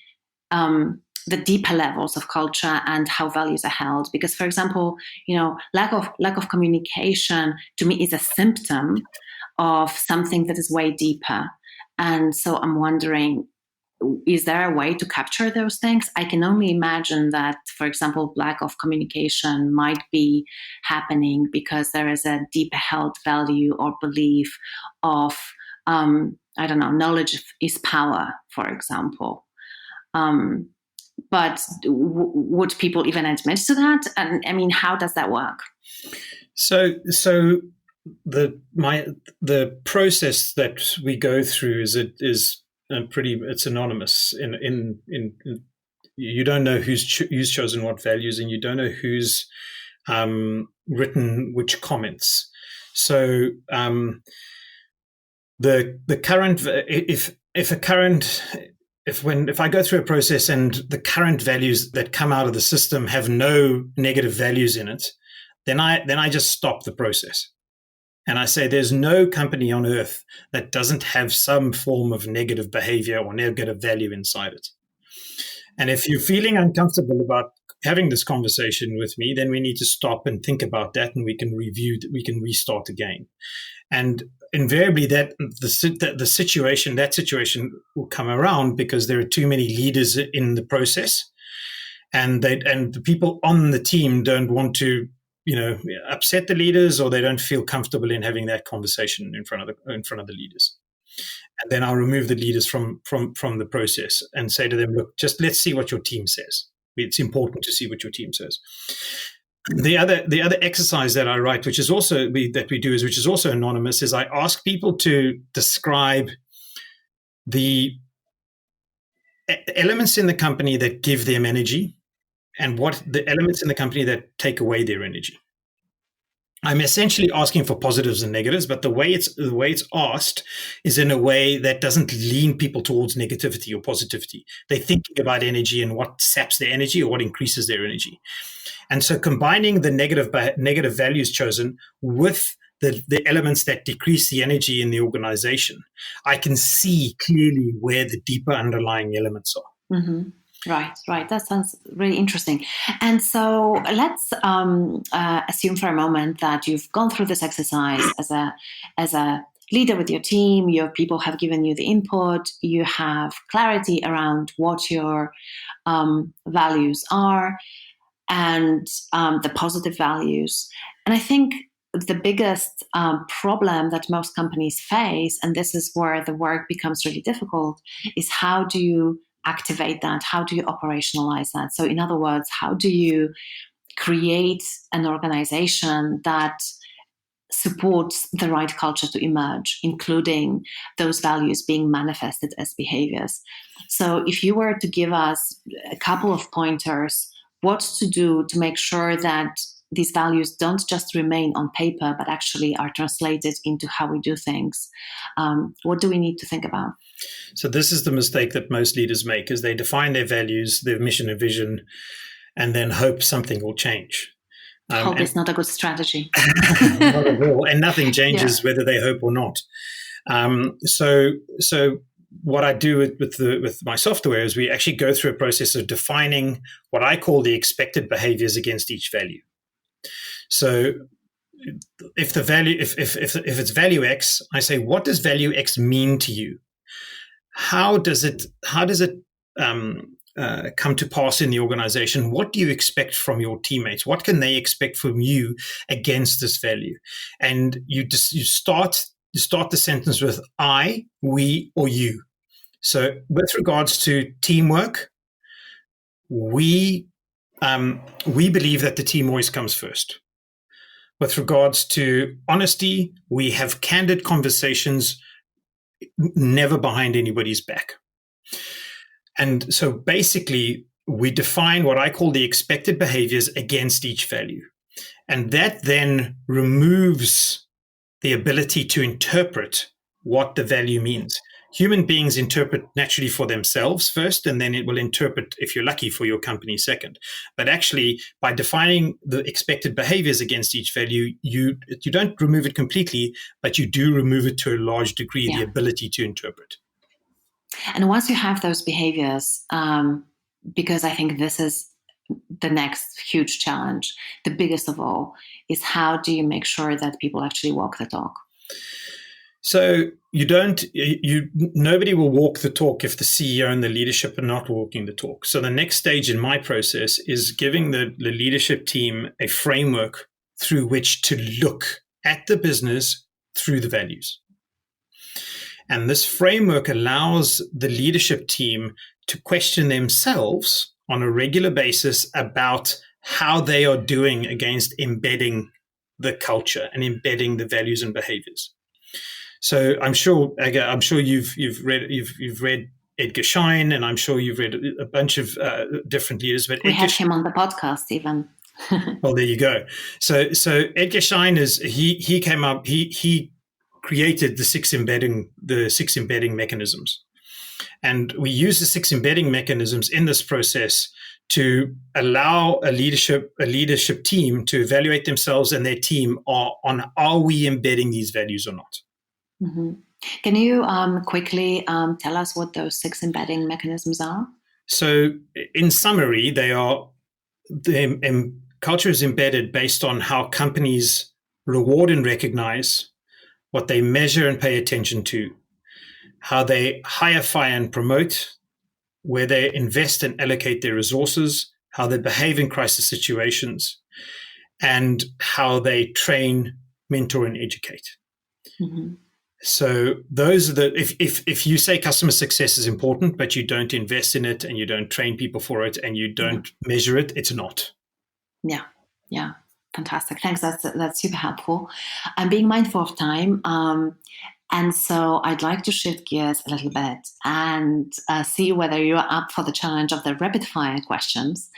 deeper levels of culture and how values are held? Because, for example, lack of communication to me is a symptom of something that is way deeper. And so I'm wondering, is there a way to capture those things? I can only imagine that, for example, lack of communication might be happening because there is a deep held value or belief of, knowledge is power, for example. But would people even admit to that? And I mean, how does that work? So the process that we go through is it's anonymous. In you don't know who's chosen what values, and you don't know who's written which comments. So the current, if I go through a process and the current values that come out of the system have no negative values in it, then I just stop the process. And I say there's no company on earth that doesn't have some form of negative behavior or negative value inside it. And if you're feeling uncomfortable about having this conversation with me, then we need to stop and think about that, and we can restart again. And invariably that situation will come around because there are too many leaders in the process, and the people on the team don't want to upset the leaders, or they don't feel comfortable in having that conversation in front of the leaders. And then I'll remove the leaders from the process and say to them, look, just let's see what your team says. It's important to see what your team says. The other exercise that I write, which is also which is also anonymous, is I ask people to describe the elements in the company that give them energy, and what the elements in the company that take away their energy. I'm essentially asking for positives and negatives, but the way it's asked is in a way that doesn't lean people towards negativity or positivity. They're thinking about energy and what saps their energy or what increases their energy. And so combining the negative values chosen with the elements that decrease the energy in the organization, I can see clearly where the deeper underlying elements are. Mm-hmm. Right. That sounds really interesting. And so let's assume for a moment that you've gone through this exercise as a leader with your team. Your people have given you the input. You have clarity around what your values are and the positive values. And I think the biggest problem that most companies face, and this is where the work becomes really difficult, is how do you activate that? How do you operationalize that? So in other words, how do you create an organization that supports the right culture to emerge, including those values being manifested as behaviors. So if you were to give us a couple of pointers, what to do to make sure that these values don't just remain on paper, but actually are translated into how we do things, what do we need to think about? So this is the mistake that most leaders make, is they define their values, their mission and vision, and then hope something will change. Hope is not a good strategy. Not at all. And nothing changes whether they hope or not. So what I do with my software is we actually go through a process of defining what I call the expected behaviors against each value. So if it's value X, I say, what does value X mean to you? How does it come to pass in the organization? What do you expect from your teammates? What can they expect from you against this value? And you start the sentence with I, we, or you. So with regards to teamwork, we believe that the team always comes first. With regards to honesty, we have candid conversations, never behind anybody's back. And so basically, we define what I call the expected behaviors against each value. And that then removes the ability to interpret what the value means. Human beings interpret naturally for themselves first, and then it will interpret, if you're lucky, for your company second. But actually, by defining the expected behaviors against each value, you don't remove it completely, but you do remove it to a large degree, the ability to interpret. And once you have those behaviors, because I think this is the next huge challenge, the biggest of all, is how do you make sure that people actually walk the talk? So nobody will walk the talk if the CEO and the leadership are not walking the talk. So the next stage in my process is giving the leadership team a framework through which to look at the business through the values. And this framework allows the leadership team to question themselves on a regular basis about how they are doing against embedding the culture and embedding the values and behaviors. So I'm sure you've read Edgar Schein, and I'm sure you've read a bunch of different leaders. But we have him on the podcast even. Well, there you go. So Edgar Schein he came up. He created the six embedding mechanisms, and we use the six embedding mechanisms in this process to allow a leadership team to evaluate themselves and their team are we embedding these values or not. Mm-hmm. Can you quickly tell us what those six embedding mechanisms are? So, in summary, culture is embedded based on how companies reward and recognize, what they measure and pay attention to, how they hire, fire, and promote, where they invest and allocate their resources, how they behave in crisis situations, and how they train, mentor, and educate. Mm-hmm. So those are if you say customer success is important, but you don't invest in it and you don't train people for it and you don't measure it, it's not. Yeah. Fantastic. Thanks. That's super helpful. I'm being mindful of time. And so I'd like to shift gears a little bit and see whether you're up for the challenge of the rapid fire questions.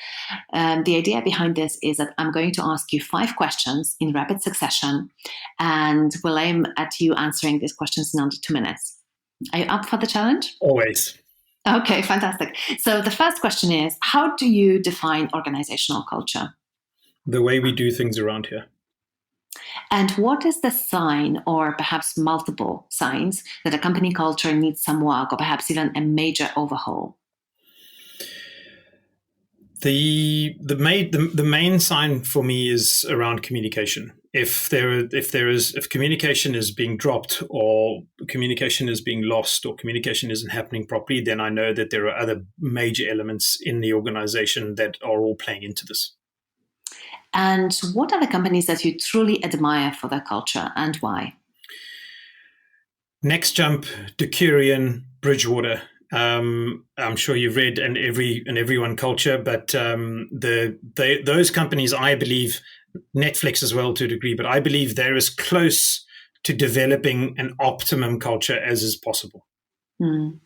The idea behind this is that I'm going to ask you 5 questions in rapid succession, and we'll aim at you answering these questions in under 2 minutes. Are you up for the challenge? Always. Okay, fantastic. So the first question is, how do you define organizational culture? The way we do things around here. And what is the sign, or perhaps multiple signs, that a company culture needs some work, or perhaps even a major overhaul? The main sign for me is around communication. If communication is being dropped, or communication is being lost, or communication isn't happening properly, then I know that there are other major elements in the organization that are all playing into this. And what are the companies that you truly admire for their culture, and why? NextJump, Decurion, Bridgewater, I'm sure you've read and everyone culture, but those companies, I believe, Netflix as well to a degree, but I believe they're as close to developing an optimum culture as is possible. Mm.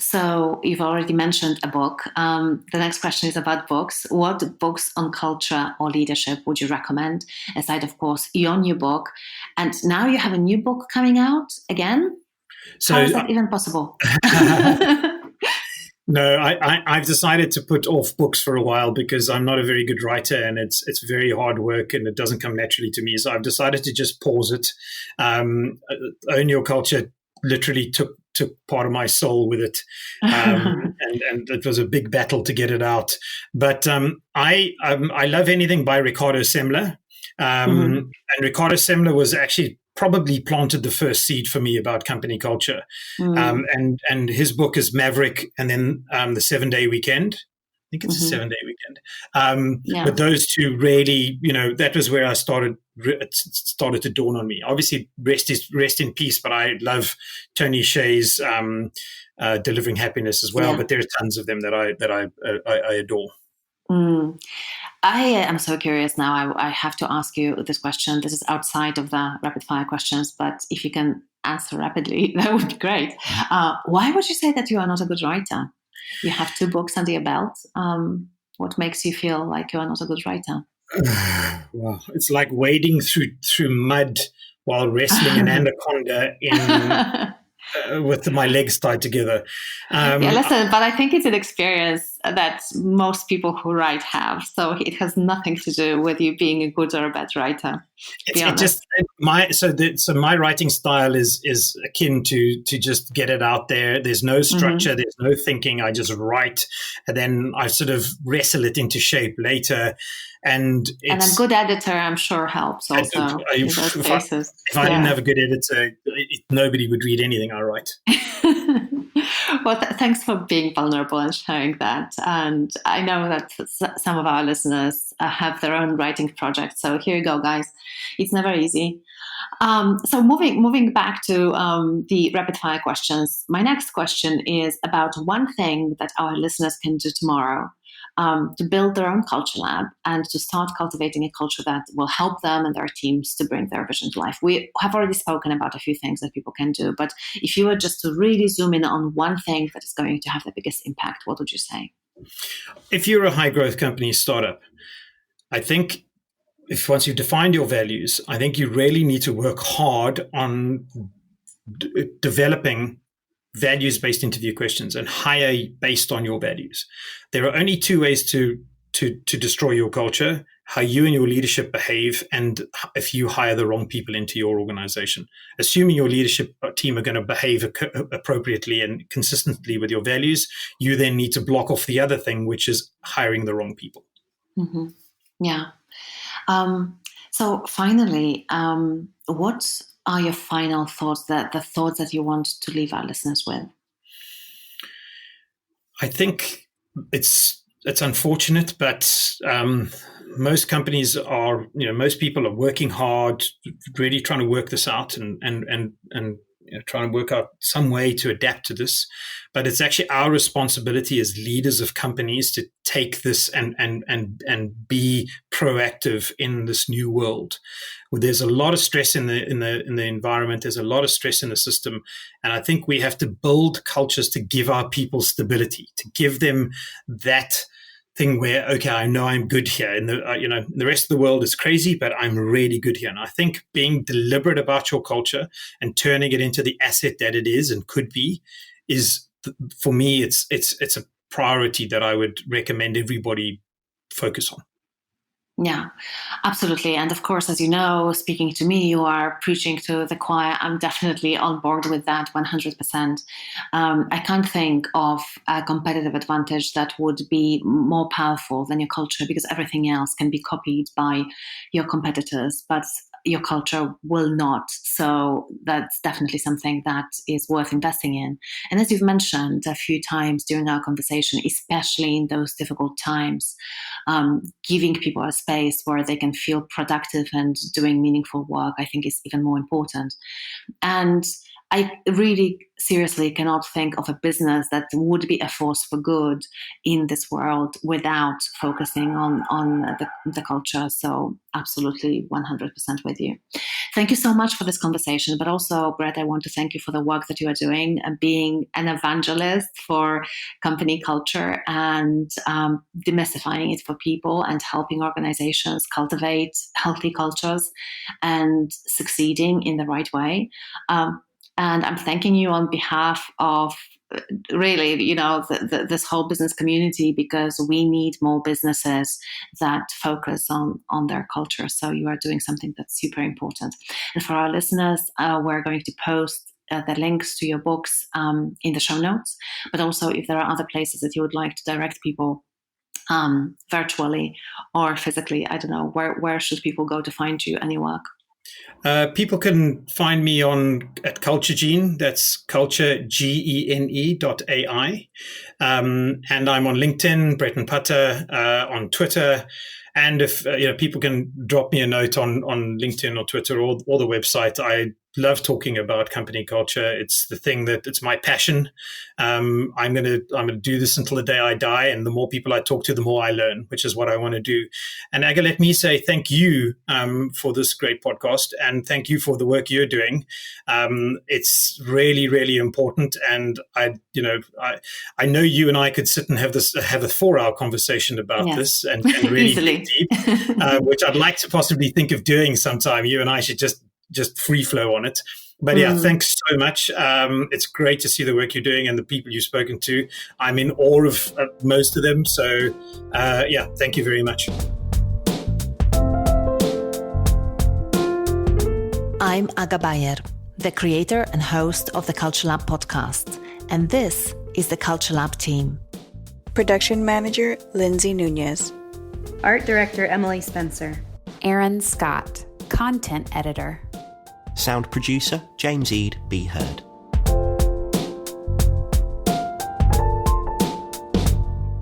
So you've already mentioned a book. The next question is about books. What books on culture or leadership would you recommend, aside, of course, your new book? And now you have a new book coming out again. So, how is that even possible? No, I've decided to put off books for a while because I'm not a very good writer, and it's very hard work and it doesn't come naturally to me. So I've decided to just pause it. Own Your Culture literally took part of my soul with it, and it was a big battle to get it out. But I love anything by Ricardo Semler, and Ricardo Semler was actually probably planted the first seed for me about company culture. And his book is Maverick, and then the 7-Day Weekend. I think it's a 7-Day weekend. But those two really, that was where it started to dawn on me. Obviously, rest in peace, but I love Tony Hsieh's Delivering Happiness as well. Yeah. But there are tons of them that I adore. I am so curious now. I have to ask you this question. This is outside of the rapid fire questions, but if you can answer rapidly, that would be great. Why would you say that you are not a good writer? You have 2 books under your belt. What makes you feel like you are not a good writer? Well, it's like wading through mud while wrestling an anaconda with my legs tied together. Listen, but I think it's an experience that most people who write have. So it has nothing to do with you being a good or a bad writer. My writing style is akin to just get it out there. There's no structure, there's no thinking. I just write, and then I sort of wrestle it into shape later. And a good editor, I'm sure, helps also in those cases. If I didn't have a good editor, nobody would read anything I write. Well, thanks for being vulnerable and sharing that. And I know that some of our listeners have their own writing projects. So here you go, guys. It's never easy. So moving back to the rapid fire questions, my next question is about one thing that our listeners can do tomorrow to build their own culture lab and to start cultivating a culture that will help them and their teams to bring their vision to life. We have already spoken about a few things that people can do, but if you were just to really zoom in on one thing that is going to have the biggest impact, what would you say? If you're a high growth company startup, I think once you've defined your values, I think you really need to work hard on developing values-based interview questions and hire based on your values. There are only 2 ways to destroy your culture: how you and your leadership behave, and if you hire the wrong people into your organization. Assuming your leadership team are going to behave appropriately and consistently with your values, you then need to block off the other thing, which is hiring the wrong people. Mm-hmm. Yeah. So finally, what are your final thoughts, the thoughts that you want to leave our listeners with? I think it's unfortunate, but most companies are, most people are working hard, really trying to work this out and trying to work out some way to adapt to this. But it's actually our responsibility as leaders of companies to take this and be proactive in this new world. There's a lot of stress in the environment. There's a lot of stress in the system, and I think we have to build cultures to give our people stability, to give them that thing where, okay, I know I'm good here, and the rest of the world is crazy, but I'm really good here. And I think being deliberate about your culture and turning it into the asset that it is and could be is, for me, it's a priority that I would recommend everybody focus on. Yeah, absolutely. And of course, as you know, speaking to me, you are preaching to the choir. I'm definitely on board with that 100%. I can't think of a competitive advantage that would be more powerful than your culture, because everything else can be copied by your competitors, but your culture will not. So that's definitely something that is worth investing in. And as you've mentioned a few times during our conversation, especially in those difficult times, giving people a space where they can feel productive and doing meaningful work, I think, is even more important. And I really seriously cannot think of a business that would be a force for good in this world without focusing on the culture. So absolutely 100% with you. Thank you so much for this conversation. But also, Brett, I want to thank you for the work that you are doing and being an evangelist for company culture and demystifying it for people and helping organizations cultivate healthy cultures and succeeding in the right way. And I'm thanking you on behalf of really, this whole business community, because we need more businesses that focus on their culture. So you are doing something that's super important. And for our listeners, we're going to post the links to your books in the show notes. But also, if there are other places that you would like to direct people virtually or physically, I don't know, where should people go to find you and your work? People can find me at CultureGene. That's culturegene.ai. And I'm on LinkedIn, Bretton Putter, on Twitter. And if people can drop me a note on LinkedIn or Twitter or the website. I love talking about company culture. It's the thing it's my passion. I'm gonna do this until the day I die, and the more people I talk to, the more I learn, which is what I want to do. And Aga, let me say thank you for this great podcast, and thank you for the work you're doing. It's really, really important, and I know you and I could sit and have a 4-hour conversation about this and really dig deep, which I'd like to possibly think of doing sometime. You and I should just free flow on it. But yeah, thanks so much. It's great to see the work you're doing and the people you've spoken to. I'm in awe of most of them. So thank you very much. I'm Aga Bayer, the creator and host of the Culture Lab podcast. And this is the Culture Lab team. Production manager, Lindsay Nunez. Art director, Emily Spencer. Aaron Scott, content editor. Sound producer, James Eade, Be Heard.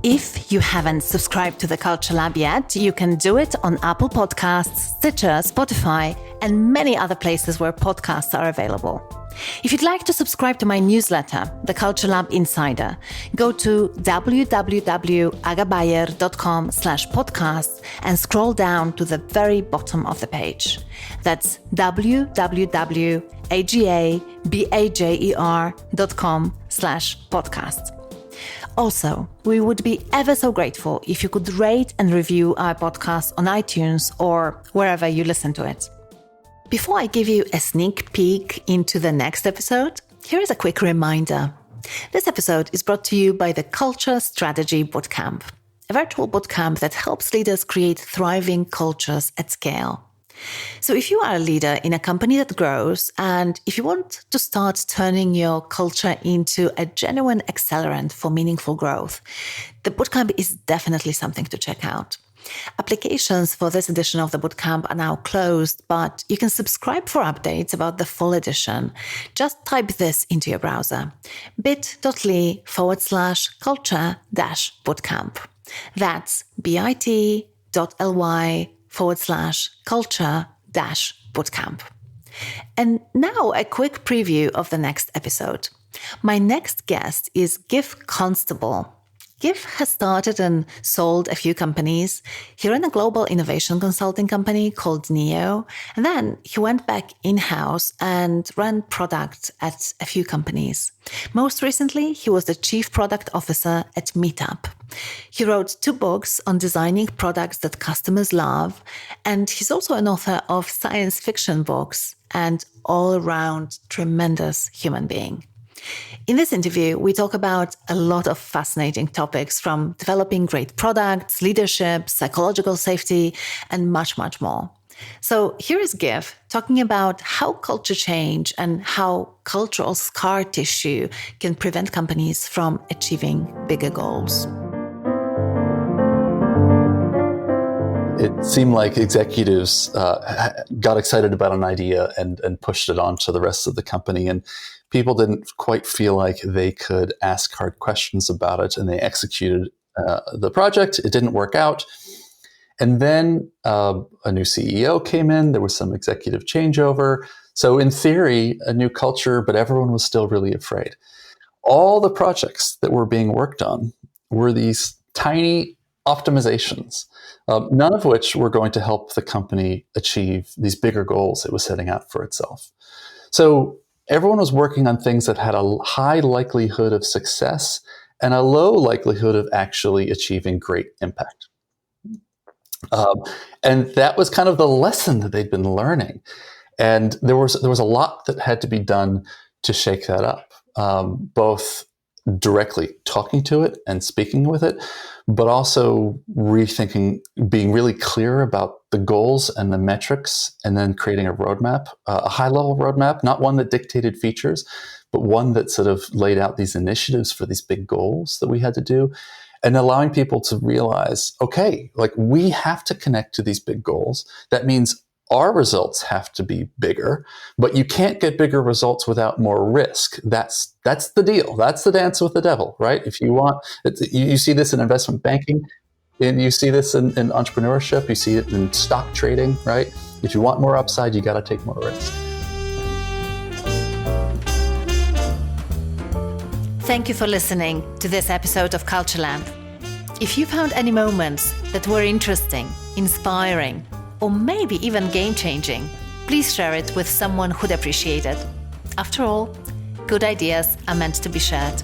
If you haven't subscribed to the Culture Lab yet, you can do it on Apple Podcasts, Stitcher, Spotify, and many other places where podcasts are available. If you'd like to subscribe to my newsletter, The Culture Lab Insider, go to www.agabayer.com/podcast and scroll down to the very bottom of the page. That's www.agabayer.com/podcast. Also, we would be ever so grateful if you could rate and review our podcast on iTunes or wherever you listen to it. Before I give you a sneak peek into the next episode, here is a quick reminder. This episode is brought to you by the Culture Strategy Bootcamp, a virtual bootcamp that helps leaders create thriving cultures at scale. So if you are a leader in a company that grows, and if you want to start turning your culture into a genuine accelerant for meaningful growth, the bootcamp is definitely something to check out. Applications for this edition of the bootcamp are now closed, but you can subscribe for updates about the full edition. Just type this into your browser, bit.ly/culture-bootcamp. That's bit.ly/culture-bootcamp. And now a quick preview of the next episode. My next guest is Gif Constable. Gif has started and sold a few companies. He ran a global innovation consulting company called Neo, and then he went back in-house and ran product at a few companies. Most recently, he was the chief product officer at Meetup. He wrote 2 books on designing products that customers love, and he's also an author of science fiction books and all-around tremendous human being. In this interview, we talk about a lot of fascinating topics, from developing great products, leadership, psychological safety, and much, much more. So here is Gif talking about how culture change and how cultural scar tissue can prevent companies from achieving bigger goals. It seemed like executives got excited about an idea and pushed it on to the rest of the company. And people didn't quite feel like they could ask hard questions about it, and they executed the project. It didn't work out. And then a new CEO came in. There was some executive changeover. So in theory, a new culture, but everyone was still really afraid. All the projects that were being worked on were these tiny optimizations, none of which were going to help the company achieve these bigger goals it was setting out for itself. So everyone was working on things that had a high likelihood of success and a low likelihood of actually achieving great impact. And that was kind of the lesson that they'd been learning. And there was a lot that had to be done to shake that up, both directly talking to it and speaking with it, but also rethinking, being really clear about the goals and the metrics, and then creating a roadmap, a high-level roadmap, not one that dictated features, but one that sort of laid out these initiatives for these big goals that we had to do, and allowing people to realize, okay, like we have to connect to these big goals. That means our results have to be bigger, but you can't get bigger results without more risk. That's the deal. That's the dance with the devil, right? If you want, you see this in investment banking, and you see this in entrepreneurship, you see it in stock trading, right? If you want more upside, you got to take more risk. Thank you for listening to this episode of Cultureland. If you found any moments that were interesting, inspiring, or maybe even game-changing, please share it with someone who'd appreciate it. After all, good ideas are meant to be shared.